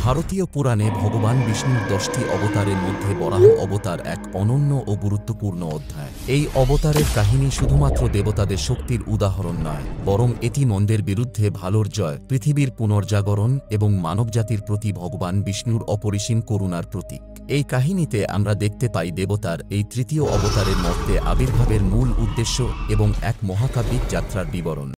ভারতীয় পুরাণে ভগবান বিষ্ণুর 10টি অবতারের মধ্যে বরাহ অবতার এক অনন্য ও গুরুত্বপূর্ণ অধ্যায়। এই অবতারের কাহিনী শুধুমাত্র দেবতাদের শক্তির উদাহরণ নয়, বরং এটি মন্দের বিরুদ্ধে ভালোর জয়, পৃথিবীর পুনর্জাগরণ এবং মানবজাতির প্রতি ভগবান বিষ্ণুর অপরিসীম করুণার প্রতীক। এই কাহিনীতে আমরা দেখতে পাই দেবতার এই তৃতীয় অবতারের মধ্যে আবির্ভাবের মূল উদ্দেশ্য এবং এক মহাকাব্যিক যাত্রার বিবরণ।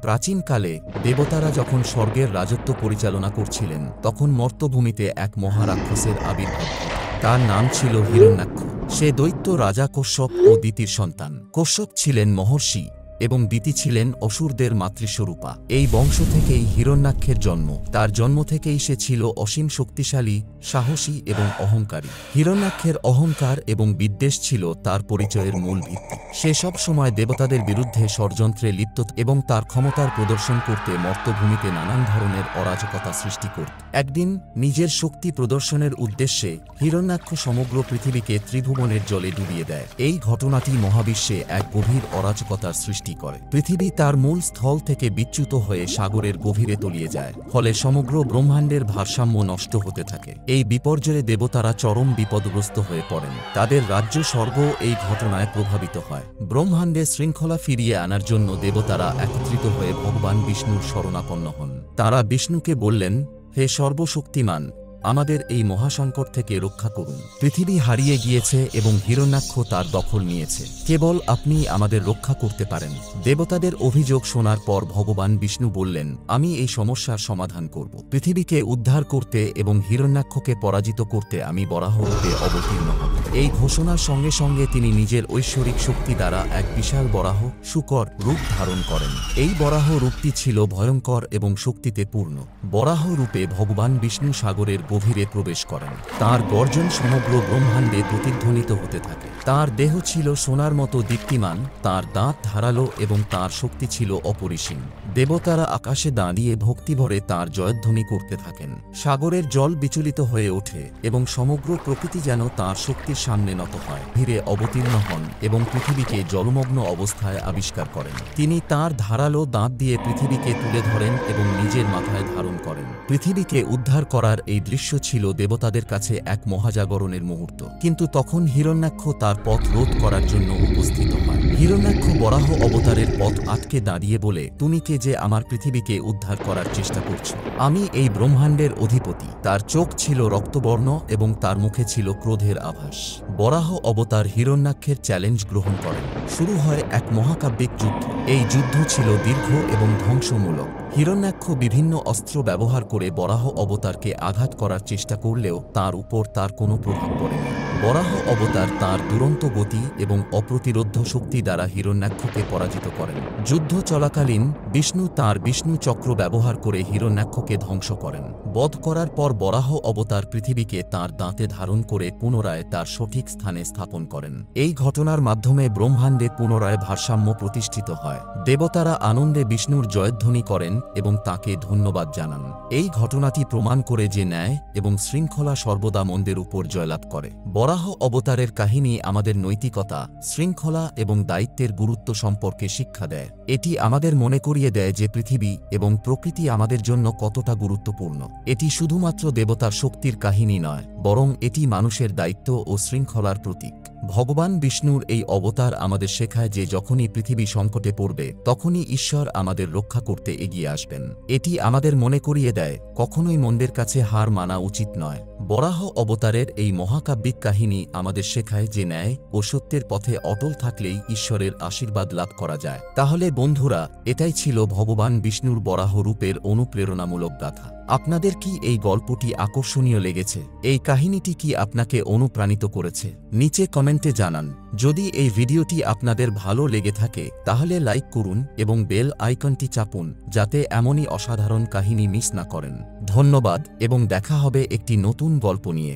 প্রাচীনকালে দেবতারা যখন স্বর্গের রাজত্ব পরিচালনা করছিলেন, তখন মর্ত্যভূমিতে এক মহারাক্ষসের আবির্ভাব ঘটে। তার নাম ছিল হিরণ্যাক্ষ। সে দৈত্য রাজা কশ্যপ ও দিতির সন্তান। কশ্যপ ছিলেন মহর্ষি এবং দিতি ছিলেন অসুরদের মাতৃস্বরূপা। এই বংশ থেকেই হিরণ্যাক্ষের জন্ম। তার জন্ম থেকেই সে ছিল অসীম শক্তিশালী, সাহসী এবং অহংকারী। হিরণ্যাক্ষের অহংকার এবং বিদ্বেষ ছিল তার পরিচয়ের মূল ভিত্তি। সে সব সময় দেবতাদের বিরুদ্ধে ষড়যন্ত্রে লিপ্ত এবং তার ক্ষমতার প্রদর্শন করতে মর্ত্যভূমিতে নানান ধরনের অরাজকতা সৃষ্টি করত। একদিন নিজের শক্তি প্রদর্শনের উদ্দেশ্যে হিরণ্যাক্ষ সমগ্র পৃথিবীকে ত্রিভুবনের জলে ডুবিয়ে দেয়। এই ঘটনাটি মহাবিশ্বে এক গভীর অরাজকতার সৃষ্টি করে। পৃথিবী তার মূল স্থল থেকে বিচ্যুত হয়ে সাগরের গভীরে তলিয়ে যায়, ফলে সমগ্র ব্রহ্মাণ্ডের ভারসাম্য নষ্ট হতে থাকে। এই বিপর্যয়ে দেবতারা চরম বিপদগ্রস্ত হয়ে পড়েন। তাদের রাজ্য স্বর্গ এই ঘটনায় প্রভাবিত হয়। ব্রহ্মাণ্ডে শৃঙ্খলা ফিরিয়ে আনার জন্য দেবতারা একত্রিত হয়ে ভগবান বিষ্ণুর শরণাপন্ন হন। তারা বিষ্ণুকে বললেন, হে সর্বশক্তিমান, আমাদের এই মহাসংকট থেকে রক্ষা করুন। পৃথিবী হারিয়ে গিয়েছে এবং হিরণ্যাক্ষ তার দখল নিয়েছে। কেবল আপনি আমাদের রক্ষা করতে পারেন। দেবতাদের অভিযোগ শোনার পর ভগবান বিষ্ণু বললেন, আমি এই সমস্যার সমাধান করব। পৃথিবীকে উদ্ধার করতে এবং হিরণ্যাক্ষকে পরাজিত করতে আমি বরাহ রূপে অবতীর্ণ হব। এই ঘোষণার সঙ্গে সঙ্গে তিনি নিজের ঐশ্বরিক শক্তি দ্বারা এক বিশাল বরাহ শুকর রূপ ধারণ করেন। এই বরাহ রূপটি ছিল ভয়ঙ্কর এবং শক্তিতে পূর্ণ। বরাহ রূপে ভগবান বিষ্ণু সাগরের গভীরে প্রবেশ করেন। তার গর্জন সমগ্র ব্রহ্মাণ্ডে প্রতিধ্বনিত হতে থাকে। তার দেহ ছিল সোনার মতো দীপ্তিমান, তার দাঁত ধারালো এবং তার শক্তি ছিল অপরিসীম। দেবতারা আকাশে দাঁড়িয়ে ভক্তিভরে তার জয়ধ্বনি করতে থাকেন। সাগরের জল বিচলিত হয়ে ওঠে এবং সমগ্র প্রকৃতি যেন তার শক্তির সামনে নত হয়। ধীরে অবতীর্ণ হন এবং পৃথিবীকে জলমগ্ন অবস্থায় আবিষ্কার করেন। তিনি তার ধারালো দাঁত দিয়ে পৃথিবীকে তুলে ধরেন এবং নিজের মাথায় ধারণ করেন। পৃথিবীকে উদ্ধার করার এই দৃশ্য ছিল দেবতাদের কাছে এক মহাজাগরণের মুহূর্ত। কিন্তু তখন হিরণ্যাক্ষ তার পথ রোধ করার জন্য উপস্থিত হয়। হিরণ্যাক্ষ বরাহ অবতারের পথ আটকে দাঁড়িয়ে বলে, তুমি কে যে আমার পৃথিবীকে উদ্ধার করার চেষ্টা করছো? আমি এই ব্রহ্মাণ্ডের অধিপতি। তার চোখ ছিল রক্তবর্ণ এবং তার মুখে ছিল ক্রোধের আভাস। বরাহ অবতার হিরণ্যাক্ষের চ্যালেঞ্জ গ্রহণ করেন। শুরু হয় এক মহাকাব্যিক যুদ্ধ। এই যুদ্ধ ছিল দীর্ঘ এবং ধ্বংসমূলক। হিরণ্যাক্ষ বিভিন্ন অস্ত্র ব্যবহার করে বরাহ অবতারকে আঘাত করার চেষ্টা করলেও তার উপর তার কোনো প্রভাব পড়েনি। বরাহ অবতার তার দুরন্ত গতি এবং অপ্রতিরোধ্য শক্তি দ্বারা হিরণ্যাক্ষকে পরাজিত করেন। যুদ্ধ চলাকালীন বিষ্ণু তাঁর বিষ্ণু চক্র ব্যবহার করে হিরণ্যাক্ষকে ধ্বংস করেন। বধ করার পর বরাহ অবতার পৃথিবীকে তাঁর দাঁতে ধারণ করে পুনরায় তার সঠিক স্থানে স্থাপন করেন। এই ঘটনার মাধ্যমে ব্রহ্মাণ্ডে পুনরায় ভারসাম্য প্রতিষ্ঠিত হয়। দেবতারা আনন্দে বিষ্ণুর জয়ধ্বনি করেন এবং তাকে ধন্যবাদ জানান। এই ঘটনাটি প্রমাণ করে যে ন্যায় এবং শৃঙ্খলা সর্বদা মন্দের উপর জয়লাভ করে। বরাহ অবতারের কাহিনী আমাদের নৈতিকতা, শৃঙ্খলা এবং দায়িত্বের গুরুত্ব সম্পর্কে শিক্ষা দেয়। এটি আমাদের মনে করিয়ে দেয় যে পৃথিবী এবং প্রকৃতি আমাদের জন্য কতটা গুরুত্বপূর্ণ। এটি শুধুমাত্র দেবতার শক্তির কাহিনী নয়, বরং এটি মানুষের দায়িত্ব ও শৃঙ্খলার প্রতীক। ভগবান বিষ্ণুর এই অবতার আমাদের শেখায় যে যখনই পৃথিবী সংকটে পড়বে, তখনই ঈশ্বর আমাদের রক্ষা করতে এগিয়ে আসবেন। এটি আমাদের মনে করিয়ে দেয় কখনোই মন্দের কাছে হার মানা উচিত নয়। বরাহ অবতারের এই মহাকাব্যিক কাহিনী আমাদের শেখায় যে ন্যায় ও সত্যের পথে অটল থাকলেই ঈশ্বরের আশীর্বাদ লাভ করা যায়। তাহলে বন্ধুরা, এটাই ছিল ভগবান বিষ্ণুর বরাহ রূপের অনুপ্রেরণামূলক গাথা। আপনাদের কি এই গল্পটি আকর্ষণীয় লেগেছে? এই কাহিনীটি কি আপনাকে অনুপ্রাণিত করেছে? নিচে কমেন্টে জানান। যদি এই ভিডিওটি আপনাদের ভালো লেগে থাকে তাহলে লাইক করুন এবং বেল আইকনটি চাপুন, যাতে এমনই অসাধারণ কাহিনী মিস না করেন। ধন্যবাদ এবং দেখা হবে একটি নতুন গল্প নিয়ে।